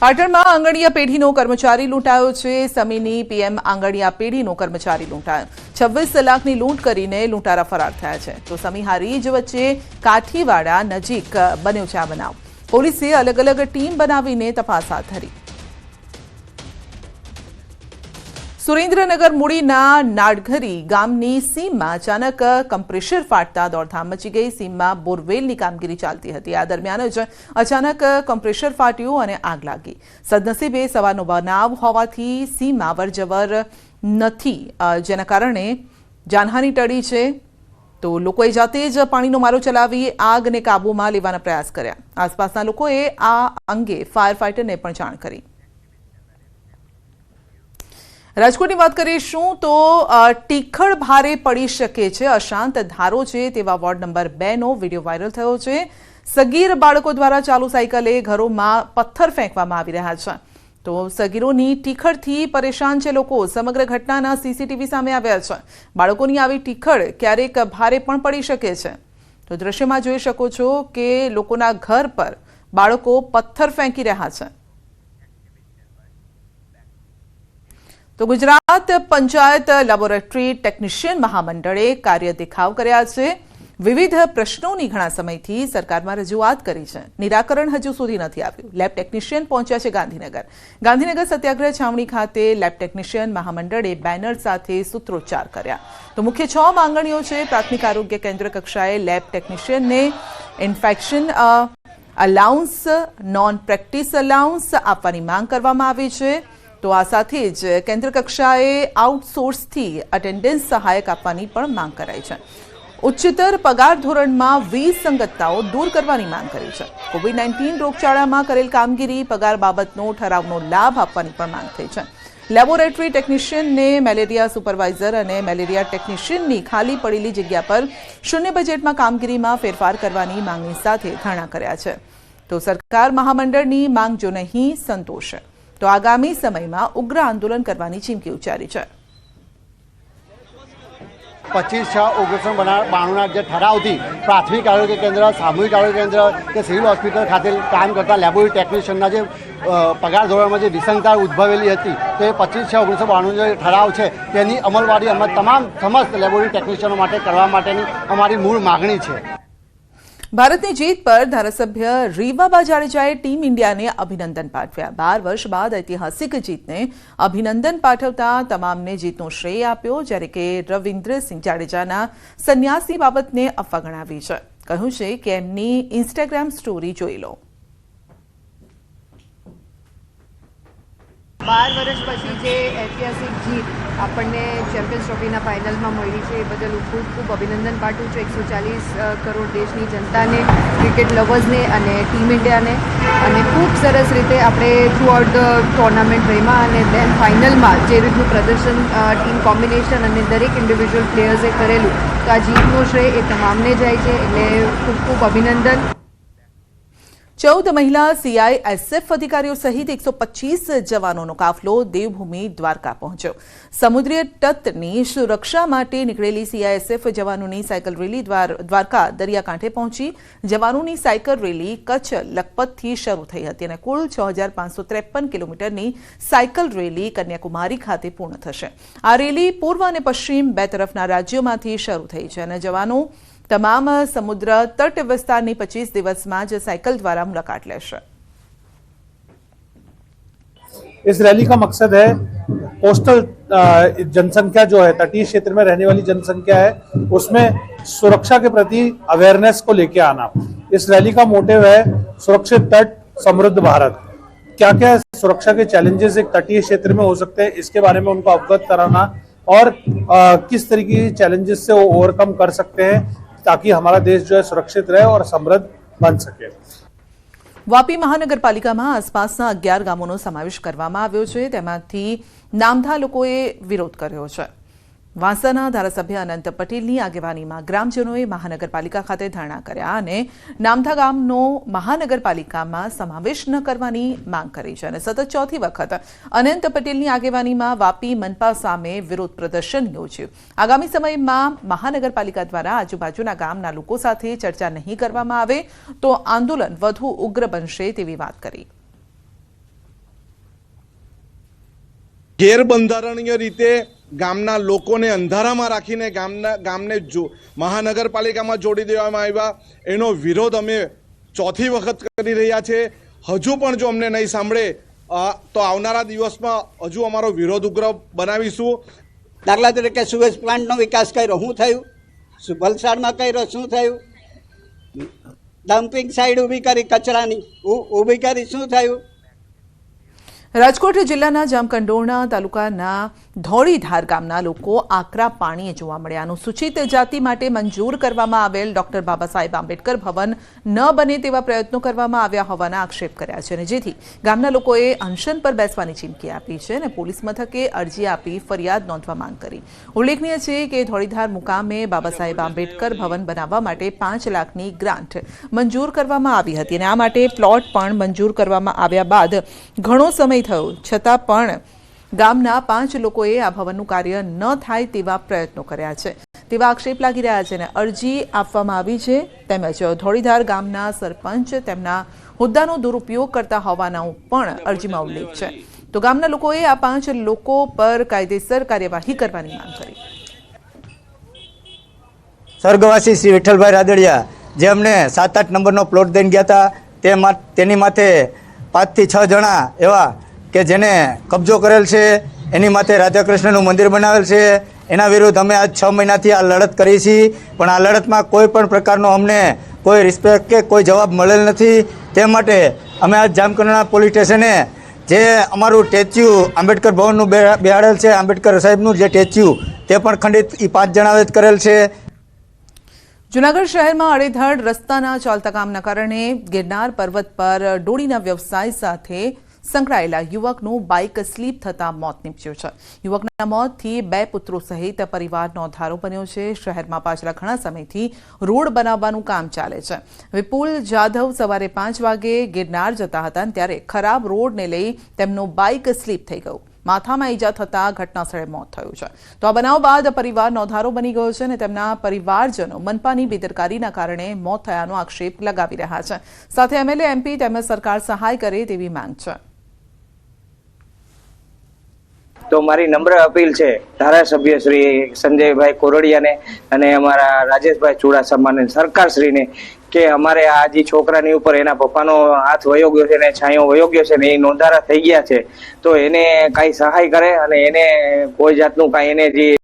પાટણમાં આંગણિયા પેઢીનો કર્મચારી લૂંટાયો છે। સમીની પીએમ આંગણિયા પેઢીનો કર્મચારી લૂંટાયો। 26 લાખની લૂંટ કરીને લૂંટારા ફરાર થયા છે। તો સમી હારીજ વચ્ચે કાઠીવાડા નજીક બન્યો છે આ બનાવ। પોલીસે અલગ અલગ ટીમ બનાવીને તપાસ હાથ ધરી। સુરેન્દ્રનગર મૂડીના નાડઘરી ગામની સીમમાં અચાનક કમ્પ્રેસર ફાટતા દોડધામ મચી ગઈ। સીમમાં બોરવેલની કામગીરી ચાલતી હતી। આ દરમિયાન જ અચાનક કમ્પ્રેસર ફાટ્યું અને આગ લાગી। સદનસીબે સવારનો બનાવ હોવાથી સીમમાં અવરજવર નથી, જેના કારણે જાનહાની ટળી છે। તો લોકોએ જાતે જ પાણીનો મારો ચલાવી આગને કાબૂમાં લેવાના પ્રયાસ કર્યા। આસપાસના લોકોએ આ અંગે ફાયર ફાઇટરને પણ જાણ કરી। રાજકોટની વાત કરીશું તો ટીખળ ભારે પડી શકે છે। અશાંત ધારો છે તેવા વોર્ડ નંબર 2 નો વિડીયો વાયરલ થયો છે। સગીર બાળકો દ્વારા ચાલુ સાયકલે ઘરોમાં પથ્થર ફેંકવામાં આવી રહ્યા છે। તો સગીરોની ટીખળથી પરેશાન છે લોકો। સમગ્ર ઘટનાના સીસીટીવી સામે આવ્યા છે। બાળકોની આવી ટીખળ ક્યારેક ભારે પણ પડી શકે છે। તો દ્રશ્યમાં જોઈ શકો છો કે લોકોના ઘર પર બાળકો પથ્થર ફેંકી રહ્યા છે। તો ગુજરાત પંચાયત લેબોરેટરી ટેકનિશિયન મહામંડળે કાર્ય દેખાવ કર્યા છે। વિવિધ પ્રશ્નોની ઘણા સમયથી સરકારમાં રજૂઆત કરી છે, નિરાકરણ હજુ સુધી નથી આવ્યું। લેબ ટેકનિશિયન પહોંચ્યા છે ગાંધીનગર સત્યાગ્રહ છાવણી ખાતે લેબ ટેકનિશિયન મહામંડળે બેનર સાથે સૂત્રોચ્ચાર કર્યા। તો મુખ્ય 6 માંગણીઓ છે। પ્રાથમિક આરોગ્ય કેન્દ્ર કક્ષાએ લેબ ટેકનિશિયનને infection allowance, non practice allowance આપવાની માંગ કરવામાં આવી છે। તો આ સાથે જ કેન્દ્ર કક્ષાએ આઉટસોર્સથી અટેન્ડન્સ સહાયક આપવાની પણ માંગ કરાઈ છે। ઉચ્ચતર પગાર ધોરણમાં વિસંગતતાઓ દૂર કરવાની માંગ કરી છે। કોવિડ-19 રોગચાળામાં કરેલ કામગીરી, પગાર બાબતનો ઠરાવનો લાભ આપવાની પણ માંગ થઈ છે। લેબોરેટરી ટેકનિશિયનને મેલેરિયા સુપરવાઇઝર અને મેલેરિયા ટેકનિશિયનની ખાલી પડેલી જગ્યા પર શૂન્ય બજેટમાં કામગીરીમાં ફેરફાર કરવાની માંગણી સાથે ધરણા કર્યા છે। તો સરકાર મહામંડળની માંગ જો નહીં સંતોષે તો આગામી સમયમાં ઉગ્ર આંદોલન કરવાની ચીમકી ઉચ્ચારી છે। 25/6/1992 જે ઠરાવથી પ્રાથમિક આરોગ્ય કેન્દ્ર, સામૂહિક આરોગ્ય કેન્દ્ર કે સિવિલ હોસ્પિટલ ખાતે કામ કરતા લેબોરેટરી ટેકનિશિયનના જે પગાર ધોરણમાં જે વિસંગતતા ઉદ્ભવેલી હતી, તો એ 25/6/1992 જે ઠરાવ છે તેની અમલવારી અમે તમામ સમસ્ત લેબોરેટરી ટેકનિશિયનો માટે કરવા માટેની અમારી મૂળ માગણી છે। ભારતની જીત પર ધારાસભ્ય રીવાબા જાડેજાએ ટીમ ઇન્ડિયાને અભિનંદન પાઠવ્યા। 12 વર્ષ બાદ ઐતિહાસિક જીતને અભિનંદન પાઠવતા તમામને જીતનો શ્રેય આપ્યો, જ્યારે કે રવિન્દ્રસિંહ જાડેજાના સંન્યાસની બાબતને અફવા ગણાવી છે। કહ્યું છે કે એમની ઇન્સ્ટાગ્રામ સ્ટોરી જોઈ લો। 12 વર્ષ પછી જે ઐતિહાસિક જીત આપણને ચેમ્પિયન્સ ટ્રોફીના ફાઇનલમાં મળી છે, એ બદલ હું ખૂબ ખૂબ અભિનંદન પાઠવું છું 140 કરોડ દેશની જનતાને, ક્રિકેટ લવર્સને અને ટીમ ઇન્ડિયાને। અને ખૂબ સરસ રીતે આપણે થ્રુ આઉટ ધ ટુર્નામેન્ટ રમ્યા અને દેન ફાઇનલમાં જે રીતનું પ્રદર્શન, ટીમ કોમ્બિનેશન અને દરેક ઇન્ડિવિજ્યુઅલ પ્લેયર્સે કરેલું, તો આ જીતનો શ્રેય એ તમામને જાય છે, એટલે ખૂબ ખૂબ અભિનંદન। 14 મહિલા CISF અધિકારીઓ સહિત 125 જવાનોનો કાફલો દેવભૂમિ દ્વારકા પહોંચ્યો। સમુદ્રીય તટની સુરક્ષા માટે નીકળેલી CISF જવાનોની સાયકલ રેલી દ્વારકા દરિયાકાંઠે પહોંચી। જવાનોની સાયકલ રેલી કચ્છ લખપતથી શરૂ થઈ હતી અને કુલ 6553 કિલોમીટરની સાયકલ રેલી કન્યાકુમારી ખાતે પૂર્ણ થશે। આ રેલી પૂર્વ અને પશ્ચિમ બે તરફના રાજ્યોમાંથી શરૂ થઈ છે અને જવાનો તમામ સમુદ્ર તટ વિસ્તારની 25 દિવસમાં જ साइकिल द्वारा मुलाकात लेशे। इस रैली का मकसद है कोस्टल जनसंख्या जो है, तटीय क्षेत्र में रहने वाली जनसंख्या है, उसमें सुरक्षा के प्रति अवेयरनेस को लेके आना। इस रैली का मोटिव है सुरक्षित तट समृद्ध भारत। क्या क्या सुरक्षा के चैलेंजेस एक तटीय क्षेत्र में हो सकते हैं, इसके बारे में उनको अवगत कराना और किस तरीके के चैलेंजेस से वो ओवरकम कर सकते हैं ताकि हमारा देश जो है सुरक्षित रहे और समृद्ध बन सके। વાપી મહાનગરપાલિકામાં આસપાસના 11 ગામોનો સમાવેશ કરવામાં આવ્યો છે। તેમાંથી નામધા લોકોએ વિરોધ કર્યો છે। વાંસાના ધારાસભ્ય અનંત પટેલની આગેવાનીમાં ગ્રામજનોએ મહાનગરપાલિકા ખાતે ધરણા કર્યા અને નામધા ગામનો મહાનગરપાલિકામાં સમાવેશ ન કરવાની માંગ કરી છે અને સતત ચોથી વખત અનંત પટેલની આગેવાનીમાં વાપી મનપા સામે વિરોધ પ્રદર્શન યોજ્યું। આગામી સમયમાં મહાનગરપાલિકા દ્વારા આજુબાજુના ગામના લોકો સાથે ચર્ચા નહીં કરવામાં આવે તો આંદોલન વધુ ઉગ્ર બનશે તેવી વાત કરી। ગેરબંધારણીય રીતે ગામના લોકોને અંધારામાં રાખીને ગામને મહાનગરપાલિકામાં જોડી દેવામાં આવ્યા, એનો વિરોધ અમે ચોથી વખત કરી રહ્યા છે. હજુ પણ જો અમને નહીં સાંભળે તો આવનારા દિવસમાં હજુ અમારો વિરોધ ઉગ્ર બનાવીશું. દાખલા તરીકે સુએઝ પ્લાન્ટનો વિકાસ કર્યો, શું થયું? વલસાડમાં કર્યો, શું થયું? ડમ્પિંગ સાઇડ ઊભી કરી કચરાની, ઊભી કરી, શું થયું? રાજકોટ જિલ્લાના જામકંડોરણા તાલુકાના ધોળીધાર ગામના લોકો આકરા પાણીએ જોવા મળ્યા. અનુસૂચિત જાતિ માટે મંજૂર કરવામાં આવેલ ડોક્ટર બાબા સાહેબ આંબેડકર ભવન ન બને તેવા પ્રયત્નો કરવામાં આવ્યા હોવાના આક્ષેપ કર્યા છે અને જેથી ગામના લોકોએ અનશન પર બેસવાની ચીમકી આપી છે અને પોલીસ મથકે અરજી આપી ફરિયાદ નોંધવા માંગ કરી. ઉલ્લેખનીય છે કે ધોળીધાર મુકામે બાબા સાહેબ આંબેડકર ભવન બનાવવા માટે 5 લાખની ગ્રાન્ટ મંજૂર કરવામાં આવી હતી અને આ માટે પ્લોટ પણ મંજૂર કરવામાં આવ્યા બાદ ઘણો સમય થયો છતાં પણ ગામના 5 લોકોએ આ ભવનનું કાર્ય ન થાય તેવા પ્રયત્નો કર્યા છે તેવા આક્ષેપ લાગી રહ્યા છે અને અરજી આપવામાં આવી છે. તેમજ ધોળીધાર ગામના સરપંચ તેમના હોદ્દાનો દુરુપયોગ કરતા હોવાનો પણ અરજીમાં ઉલ્લેખ છે. તો ગામના લોકોએ આ 5 લોકો પર કાયદેસર કાર્યવાહી કરવાની માંગ કરી. સ્વર્ગવાસી શ્રી વિઠ્ઠલભાઈ રાદડિયા જે અમને 7-8 નંબરનો પ્લોટ દઈને ગયા હતા તેની માથે 5 થી 6 જણા એવા કે જેને કબજો કરેલ છે, એની માથે રાધાકૃષ્ણનું મંદિર બનાવેલ છે, એના વિરુદ્ધ અમે આજ 6 મહિનાથી આ લડત કરી છીએ. પણ આ લડતમાં કોઈ પણ પ્રકારનો અમને કોઈ રિસ્પેક્ટ કે કોઈ જવાબ મળેલ નથી. તે માટે અમે આજ જામકંડોરણા પોલીસ સ્ટેશને જે અમારું સ્ટેચ્યુ આંબેડકર ભવનનું બેહાડેલ છે, આંબેડકર સાહેબનું જે સ્ટેચ્યુ તે પણ ખંડિત એ 5 જણાએ જ કરેલ છે. જૂનાગઢ શહેરમાં અડેધડ રસ્તાના ચાલતા કામના કારણે ગિરનાર પર્વત પર ડોળીના વ્યવસાય સાથે સંકળાયેલા યુવકનું બાઇક સ્લીપ થતાં મોત નીપજ્યું છે. યુવકના મોતથી 2 પુત્રો સહિત પરિવારનો અંધારો બન્યો છે. શહેરમાં પાછલા ઘણા સમયથી રોડ બનાવવાનું કામ ચાલે છે. વિપુલ જાધવ સવારે 5 વાગે ગિરનાર જતા હતા ત્યારે ખરાબ રોડને લઈ તેમનું બાઇક સ્લીપ થઈ ગયું. માથામાં ઈજા થતાં ઘટનાસ્થળે મોત થયું છે. તો આ બનાવ બાદ પરિવાર નોંધારો બની ગયો છે અને તેમના પરિવારજનો મનપાની બેદરકારીના કારણે મોત થયાનો આક્ષેપ લગાવી રહ્યા છે. સાથે એમએલએ એમપી તેમજ સરકાર સહાય કરે તેવી માંગ છે. તો મારી નમ્ર અપીલ છે ધારાસભ્ય શ્રી સંજયભાઈ કોરડિયાને અને અમારા રાજેશભાઈ ચુડાસમાને, સરકારશ્રીને કે અમારે આ જે છોકરાની ઉપર એના પપ્પાનો હાથ વયો ગયો છે ને છાંયો વયો ગયો છે ને એ નોંધારા થઈ ગયા છે, તો એને કાંઈ સહાય કરે અને એને કોઈ જાતનું કાંઈ એને જે